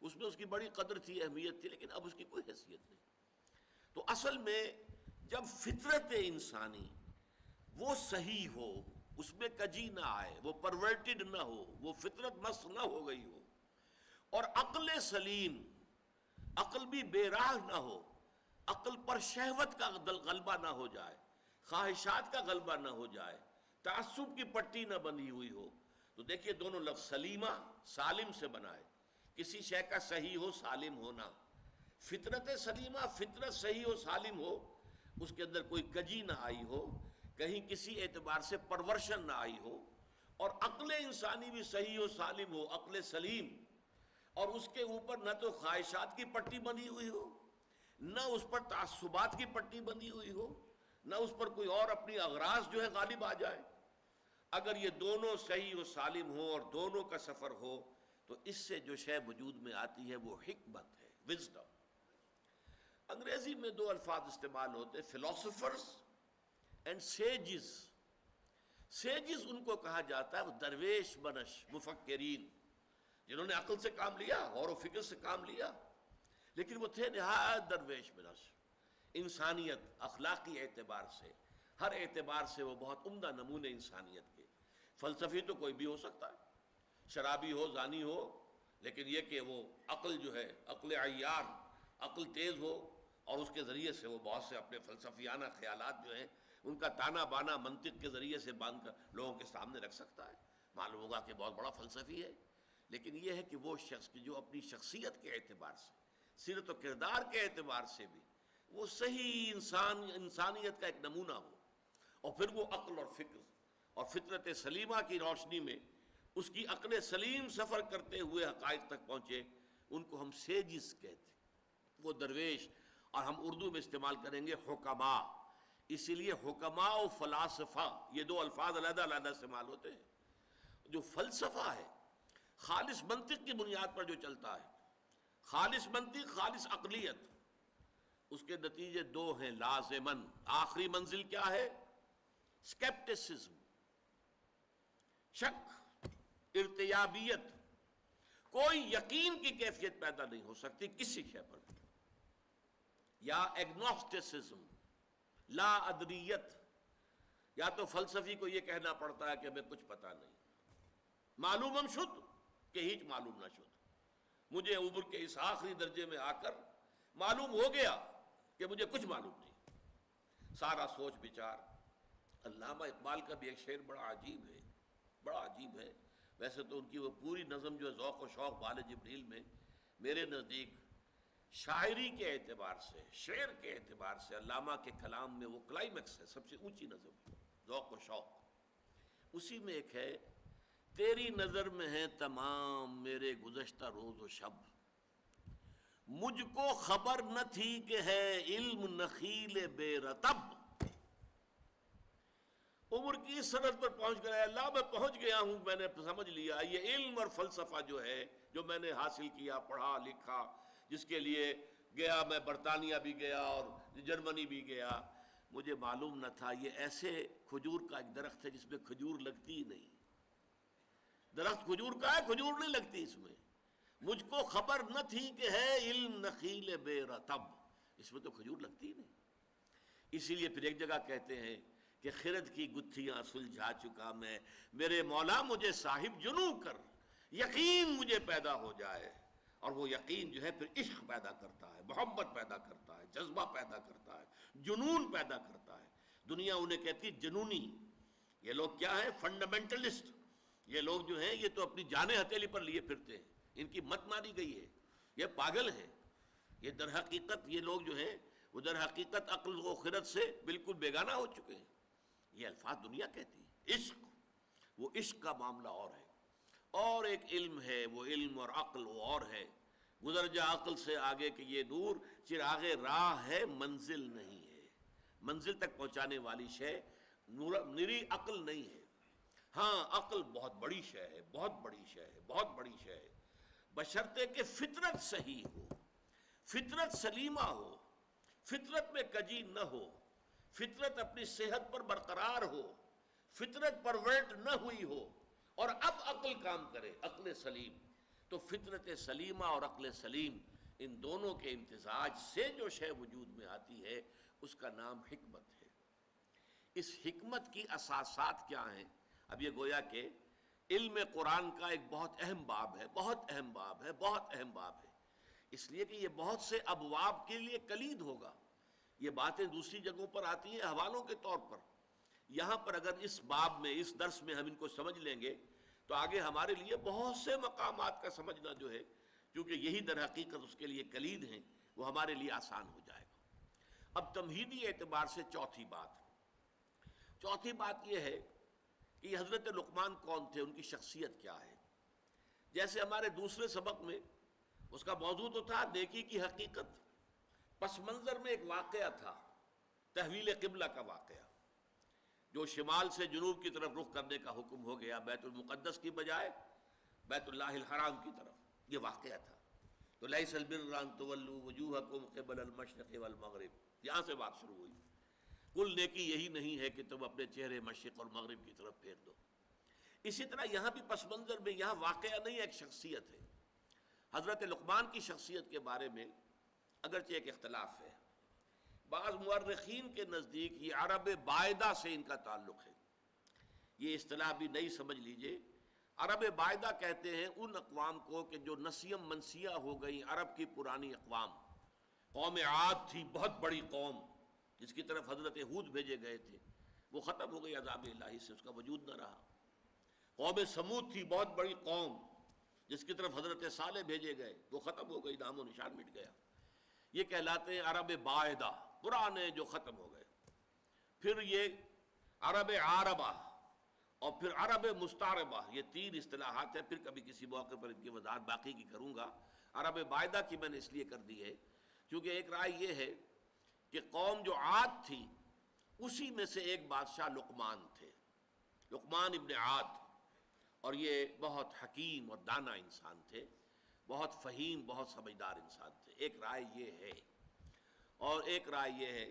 اس میں اس کی بڑی قدر تھی, اہمیت تھی, لیکن اب اس کی کوئی حیثیت نہیں. تو اصل میں جب فطرت انسانی وہ صحیح ہو, اس میں کجی نہ آئے, وہ پرورٹڈ نہ ہو, وہ فطرت مست نہ ہو گئی ہو, اور عقل سلیم, عقل بھی بے راہ نہ ہو, عقل پر شہوت کا غلبہ نہ ہو جائے, خواہشات کا غلبہ نہ ہو جائے, تعصب کی پٹی نہ بندھی ہوئی ہو. تو دیکھیے دونوں لفظ سلیمہ سالم سے بنا ہے, کسی شے کا صحیح ہو, سالم ہونا. فطرت سلیمہ, فطرت صحیح ہو, سالم ہو, اس کے اندر کوئی کجی نہ آئی ہو, کہیں کسی اعتبار سے پرورشن نہ آئی ہو, اور عقل انسانی بھی صحیح ہو, سالم ہو, عقل سلیم, اور اس کے اوپر نہ تو خواہشات کی پٹی بندھی ہوئی ہو, نہ اس پر تعصبات کی پٹی بندھی ہوئی ہو, نہ اس پر کوئی اور اپنی اغراض جو ہے غالب آ جائے. اگر یہ دونوں صحیح و سالم ہو اور دونوں کا سفر ہو, تو اس سے جو شے وجود میں آتی ہے وہ حکمت ہے, وزڈم. انگریزی میں دو الفاظ استعمال ہوتے ہیں, فلاسفرز اینڈ سیجز. سیجز ان کو کہا جاتا ہے وہ درویش بنش مفکرین, جنہوں نے عقل سے کام لیا, غور و فکر سے کام لیا, لیکن وہ تھے نہایت درویش بنش. انسانیت, اخلاقی اعتبار سے, ہر اعتبار سے وہ بہت عمدہ نمونے انسانیت کے. فلسفی تو کوئی بھی ہو سکتا ہے, شرابی ہو, زانی ہو, لیکن یہ کہ وہ عقل جو ہے, عقل عیار, عقل تیز ہو, اور اس کے ذریعے سے وہ بہت سے اپنے فلسفیانہ خیالات جو ہیں ان کا تانا بانا منطق کے ذریعے سے باندھ کر لوگوں کے سامنے رکھ سکتا ہے. معلوم ہوگا کہ بہت بڑا فلسفی ہے, لیکن یہ ہے کہ وہ شخص کی جو اپنی شخصیت کے اعتبار سے, سیرت و کردار کے اعتبار سے بھی وہ صحیح انسانیت کا ایک نمونہ ہو, اور پھر وہ عقل اور فکر اور فطرت سلیمہ کی روشنی میں اس کی عقل سلیم سفر کرتے ہوئے حقائق تک پہنچے, ان کو ہم سیجز کہتے, وہ درویش. اور ہم اردو میں استعمال کریں گے حکما, اسی لیے حکما و فلاسفہ یہ دو الفاظ علیحدہ علیحدہ استعمال ہوتے ہیں. جو فلسفہ ہے خالص منطق کی بنیاد پر جو چلتا ہے, خالص منطق, خالص عقلیت, اس کے نتیجے دو ہیں لازماً. آخری منزل کیا ہے؟ اسکیپٹسزم, شک, ارتیابیت. کوئی یقین کی کیفیت پیدا نہیں ہو سکتی کسی شے پر بھی. یا ایگنوسٹسزم, لا ادریت, یا تو فلسفی کو یہ کہنا پڑتا ہے کہ ہمیں کچھ پتہ نہیں, معلوم ہم شد کہ ہیچ معلوم نہ شد. مجھے عمر کے اس آخری درجے میں آ کر معلوم ہو گیا کہ مجھے کچھ معلوم نہیں. سارا سوچ بچار. علامہ اقبال کا بھی ایک شعر بڑا عجیب ہے, بڑا عجیب ہے. ویسے تو ان کی وہ پوری نظم جو ہے ذوق و شوق بال جبریل میں, میرے نزدیک شاعری کے اعتبار سے, شعر کے اعتبار سے علامہ کے کلام میں وہ کلائمیکس ہے, سب سے اونچی نظم, ذوق و شوق. اسی میں ایک ہے, تیری نظر میں ہے تمام میرے گزشتہ روز و شب, مجھ کو خبر نہ تھی کہ ہے علم نخیل بے رطب. عمر کی اس سند پر پہنچ گیا، اللہ میں پہنچ گیا ہوں، میں نے سمجھ لیا یہ علم اور فلسفہ جو ہے، جو میں نے حاصل کیا، پڑھا لکھا، جس کے لیے گیا، میں برطانیہ بھی گیا اور جرمنی بھی گیا، مجھے معلوم نہ تھا یہ ایسے کھجور کا ایک درخت ہے جس میں کھجور لگتی ہی نہیں۔ درخت کھجور کا ہے، کھجور نہیں لگتی اس میں۔ مجھ کو خبر نہ تھی کہ ہے علم نخیل بے رطب، اس میں تو کھجور لگتی ہی نہیں۔ اسی لیے پھر ایک جگہ کہتے ہیں کہ خرد کی گتھیاں سلجھا چکا میں، میرے مولا مجھے صاحب جنوں کر، یقین مجھے پیدا ہو جائے۔ اور وہ یقین جو ہے پھر عشق پیدا کرتا ہے، محبت پیدا کرتا ہے، جذبہ پیدا کرتا ہے، جنون پیدا کرتا ہے۔ دنیا انہیں کہتی ہے جنونی۔ یہ لوگ کیا ہیں؟ فنڈامنٹلسٹ۔ یہ لوگ جو ہیں یہ تو اپنی جانیں ہتھیلی پر لیے پھرتے ہیں، ان کی مت ماری گئی ہے، یہ پاگل ہیں۔ یہ در حقیقت یہ لوگ جو ہیں وہ در حقیقت عقل و خرد سے بالکل بیگانہ ہو چکے ہیں۔ یہ الفاظ دنیا کہتی ہے۔ عشق، وہ عشق کا معاملہ اور ہے، اور ایک علم ہے، وہ علم اور عقل وہ اور ہے۔ گزر جا عقل سے آگے کہ یہ نور چراغ راہ ہے، منزل نہیں ہے۔ منزل تک پہنچانے والی شے نری عقل نہیں ہے۔ ہاں عقل بہت بڑی شے ہے، بہت بڑی شے ہے، بہت بڑی شے ہے، بشرطے کہ فطرت صحیح ہو، فطرت سلیمہ ہو، فطرت میں کجی نہ ہو، فطرت اپنی صحت پر برقرار ہو، فطرت پرورٹ نہ ہوئی ہو، اور اب عقل کام کرے، عقل سلیم۔ تو فطرت سلیمہ اور عقل سلیم، ان دونوں کے امتزاج سے جو شے وجود میں آتی ہے اس کا نام حکمت ہے۔ اس حکمت کی اساسات کیا ہیں؟ اب یہ گویا کہ علم قرآن کا ایک بہت اہم باب ہے، بہت اہم باب ہے، بہت اہم باب ہے، اس لیے کہ یہ بہت سے ابواب کے لیے کلید ہوگا۔ یہ باتیں دوسری جگہوں پر آتی ہیں حوالوں کے طور پر، یہاں پر اگر اس باب میں، اس درس میں ہم ان کو سمجھ لیں گے تو آگے ہمارے لیے بہت سے مقامات کا سمجھنا جو ہے، کیونکہ یہی در حقیقت اس کے لیے کلید ہیں، وہ ہمارے لیے آسان ہو جائے گا۔ اب تمہیدی اعتبار سے چوتھی بات یہ ہے کہ یہ حضرت لقمان کون تھے، ان کی شخصیت کیا ہے۔ جیسے ہمارے دوسرے سبق میں اس کا موضوع تو تھا نیکی کی حقیقت، پس منظر میں ایک واقعہ تھا، تحویل قبلہ کا واقعہ، جو شمال سے جنوب کی طرف رخ کرنے کا حکم ہو گیا، بیت المقدس کی بجائے بیت اللہ الحرام کی طرف، یہ واقعہ تھا۔ تو لیس البر ان تولوا وجوہکم قبل المشرق والمغرب، یہاں سے بات شروع ہوئی۔ کل نیکی یہی نہیں ہے کہ تم اپنے چہرے مشرق اور مغرب کی طرف پھیر دو۔ اسی طرح یہاں بھی پس منظر میں یہاں واقعہ نہیں، ایک شخصیت ہے۔ حضرت لقمان کی شخصیت کے بارے میں اگرچہ ایک اختلاف ہے، بعض مورخین کے نزدیک یہ عرب بائدہ سے ان کا تعلق ہے۔ یہ اصطلاح بھی نئی سمجھ لیجئے۔ عرب بائدہ کہتے ہیں ان اقوام کو کہ جو نسیم منسیہ ہو گئی، عرب کی پرانی اقوام۔ قوم عاد تھی، بہت بڑی قوم جس کی طرف حضرت ہود بھیجے گئے تھے، وہ ختم ہو گئی عذاب الہی سے، اس کا وجود نہ رہا۔ قوم سمود تھی، بہت بڑی قوم جس کی طرف حضرت صالح بھیجے گئے، وہ ختم ہو گئی، نام و نشان مٹ گیا۔ یہ کہلاتے ہیں عرب بائدہ، پرانے جو ختم ہو گئے۔ پھر یہ عرب عاربہ، اور پھر عرب مستعربہ، یہ تین اصطلاحات ہیں، پھر کبھی کسی موقع پر ان کی وضاحت باقی کی کروں گا۔ عرب بائدہ کی میں نے اس لیے کر دی ہے کیونکہ ایک رائے یہ ہے کہ قوم جو عاد تھی اسی میں سے ایک بادشاہ لقمان تھے، لقمان ابن عاد، اور یہ بہت حکیم اور دانا انسان تھے، بہت فہیم، بہت سمجھدار انسان تھے۔ ایک رائے یہ ہے، اور ایک رائے یہ ہے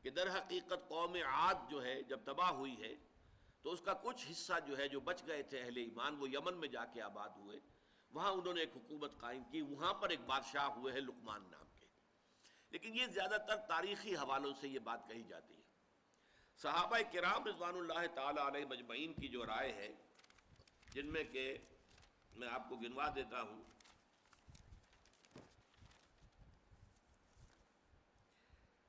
کہ در حقیقت قوم عاد جو ہے جب تباہ ہوئی ہے تو اس کا کچھ حصہ جو ہے، جو بچ گئے تھے اہل ایمان، وہ یمن میں جا کے آباد ہوئے، وہاں انہوں نے ایک حکومت قائم کی، وہاں پر ایک بادشاہ ہوئے ہیں لقمان نام کے۔ لیکن یہ زیادہ تر تاریخی حوالوں سے یہ بات کہی جاتی ہے۔ صحابہ کرام رضوان اللہ تعالی علیہ مجمعین کی جو رائے ہے، جن میں کہ میں آپ کو گنوا دیتا ہوں،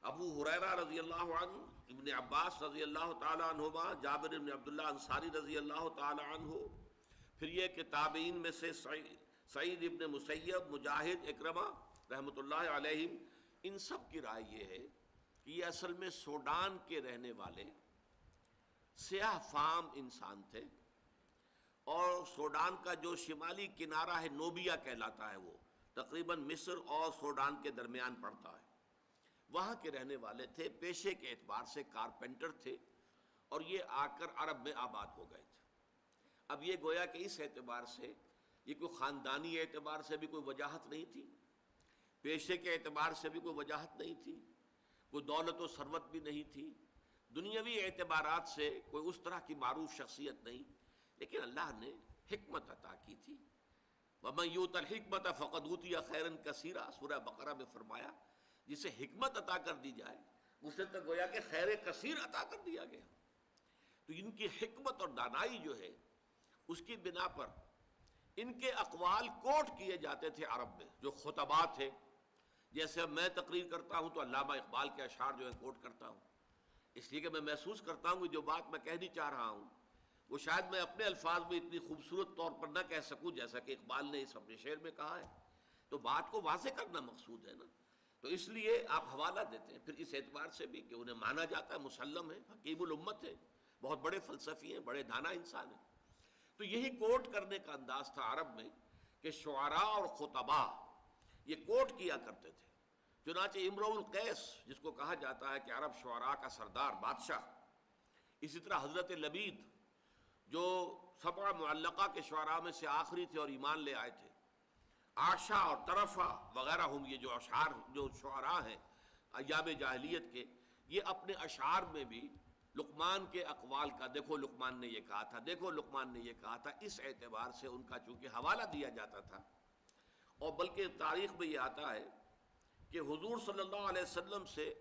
ابو ہریرہ رضی اللہ عنہ، ابن عباس رضی اللہ تعالی عنہما، جابر بن عبداللہ انصاری رضی اللہ تعالی عنہ، پھر یہ کہ تابعین میں سے سعید ابن مسیب، مجاہد، اکرمہ رحمۃ اللہ علیہم، ان سب کی رائے یہ ہے کہ یہ اصل میں سوڈان کے رہنے والے سیاہ فام انسان تھے، اور سوڈان کا جو شمالی کنارہ ہے نوبیا کہلاتا ہے، وہ تقریباً مصر اور سوڈان کے درمیان پڑتا ہے، وہاں کے رہنے والے تھے، پیشے کے اعتبار سے کارپینٹر تھے، اور یہ آ کر عرب میں آباد ہو گئے تھے۔ اب یہ گویا کہ اس اعتبار سے یہ کوئی خاندانی اعتبار سے بھی کوئی وجاہت نہیں تھی، پیشے کے اعتبار سے بھی کوئی وجاہت نہیں تھی، کوئی دولت و ثروت بھی نہیں تھی، دنیاوی اعتبارات سے کوئی اس طرح کی معروف شخصیت نہیں، لیکن اللہ نے حکمت عطا کی تھی۔ وَمَن یُؤْتَ الْحِکْمَةَ فَقَدْ أُوتِیَ خَیْرًا کَثِیرًا، سورہ بقرہ میں فرمایا جسے حکمت عطا کر دی جائے اسے تو گویا کہ خیر کثیر عطا کر دیا گیا۔ تو ان کی حکمت اور دانائی جو ہے اس کی بنا پر ان کے اقوال کوٹ کیے جاتے تھے عرب میں، جو خطباء تھے۔ جیسے اب میں تقریر کرتا ہوں تو علامہ اقبال کے اشعار جو ہے کوٹ کرتا ہوں، اس لیے کہ میں محسوس کرتا ہوں کہ جو بات میں کہنی چاہ رہا ہوں وہ شاید میں اپنے الفاظ میں اتنی خوبصورت طور پر نہ کہہ سکوں جیسا کہ اقبال نے اس اپنے شعر میں کہا ہے، تو بات کو واضح کرنا مقصود ہے نا۔ تو اس لیے آپ حوالہ دیتے ہیں پھر اس اعتبار سے بھی کہ انہیں مانا جاتا ہے، مسلم ہے، حکیم الامت ہے، بہت بڑے فلسفی ہیں، بڑے دانا انسان ہیں۔ تو یہی کوٹ کرنے کا انداز تھا عرب میں کہ شعراء اور خطباء یہ کوٹ کیا کرتے تھے۔ چنانچہ امرؤ القیس جس کو کہا جاتا ہے کہ عرب شعراء کا سردار بادشاہ، اسی طرح حضرت لبید جو سبع معلقہ کے شعراء میں سے آخری تھے اور ایمان لے آئے تھے، عاشا اور طرفہ وغیرہ ہم یہ جو اشعار جو شعراء ہیں ایام جاہلیت کے، یہ اپنے اشعار میں بھی لقمان کے اقوال کا دیکھو لقمان نے یہ کہا تھا، دیکھو لقمان نے یہ کہا تھا، اس اعتبار سے ان کا چونکہ حوالہ دیا جاتا تھا۔ اور بلکہ تاریخ میں یہ آتا ہے کہ حضور صلی اللہ علیہ وسلم سے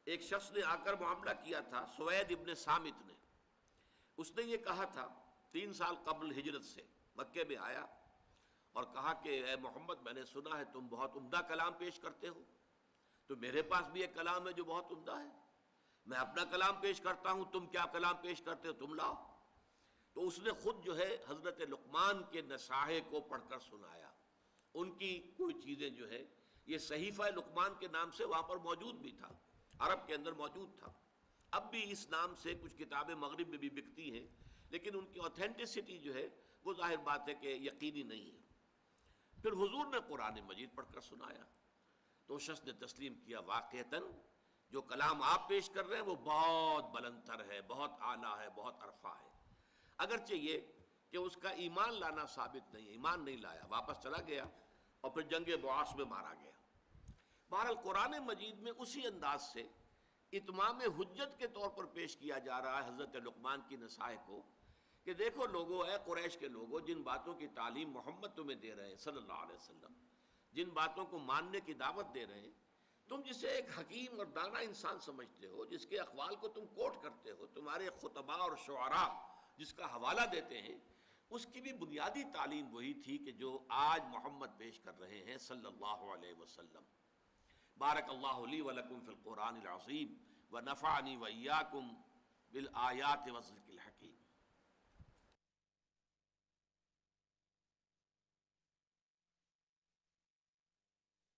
ایک شخص نے آ کر معاملہ کیا تھا، سوید ابن صامت نے۔ اس نے یہ کہا تھا 3 سال قبل ہجرت سے مکے میں آیا اور کہا کہ اے محمد، میں نے سنا ہے تم بہت عمدہ کلام پیش کرتے ہو، تو میرے پاس بھی ایک کلام ہے جو بہت عمدہ ہے، میں اپنا کلام پیش کرتا ہوں، تم کیا کلام پیش کرتے ہو، تم لاؤ۔ تو اس نے خود جو ہے حضرت لقمان کے نصائح کو پڑھ کر سنایا۔ ان کی کوئی چیزیں جو ہے یہ صحیفہ لقمان کے نام سے وہاں پر موجود بھی تھا، عرب کے اندر موجود تھا۔ اب بھی اس نام سے کچھ کتابیں مغرب میں بھی بکتی ہیں، لیکن ان کی اوتھینٹسٹی جو ہے وہ ظاہر بات ہے کہ یقینی نہیں ہے۔ پھر حضور نے قرآن مجید پڑھ کر سنایا تو شخص نے تسلیم کیا، واقعتاً جو کلام آپ پیش کر رہے ہیں وہ بہت بلند تر ہے، بہت اعلیٰ ہے، بہت عرفہ ہے۔ اگرچہ یہ کہ اس کا ایمان لانا ثابت نہیں، ایمان نہیں لایا، واپس چلا گیا اور پھر جنگ بعاث میں مارا گیا۔ بہرحال قرآن مجید میں اسی انداز سے اتمام حجت کے طور پر پیش کیا جا رہا ہے حضرت لقمان کی نصائح کو کہ دیکھو لوگو، اے قریش کے لوگو، جن باتوں کی تعلیم محمد تمہیں دے رہے ہیں صلی اللہ علیہ وسلم، جن باتوں کو ماننے کی دعوت دے رہے ہیں، تم جسے ایک حکیم اور دانا انسان سمجھتے ہو، جس کے اقوال کو تم کوٹ کرتے ہو، تمہارے خطباء اور شعراء جس کا حوالہ دیتے ہیں، اس کی بھی بنیادی تعلیم وہی تھی کہ جو آج محمد پیش کر رہے ہیں صلی اللہ علیہ وسلم۔ بارک اللہ لی ولکم فی القرآن العظیم ونفعنی وإیاکم بالآیات والذکر الحکیم۔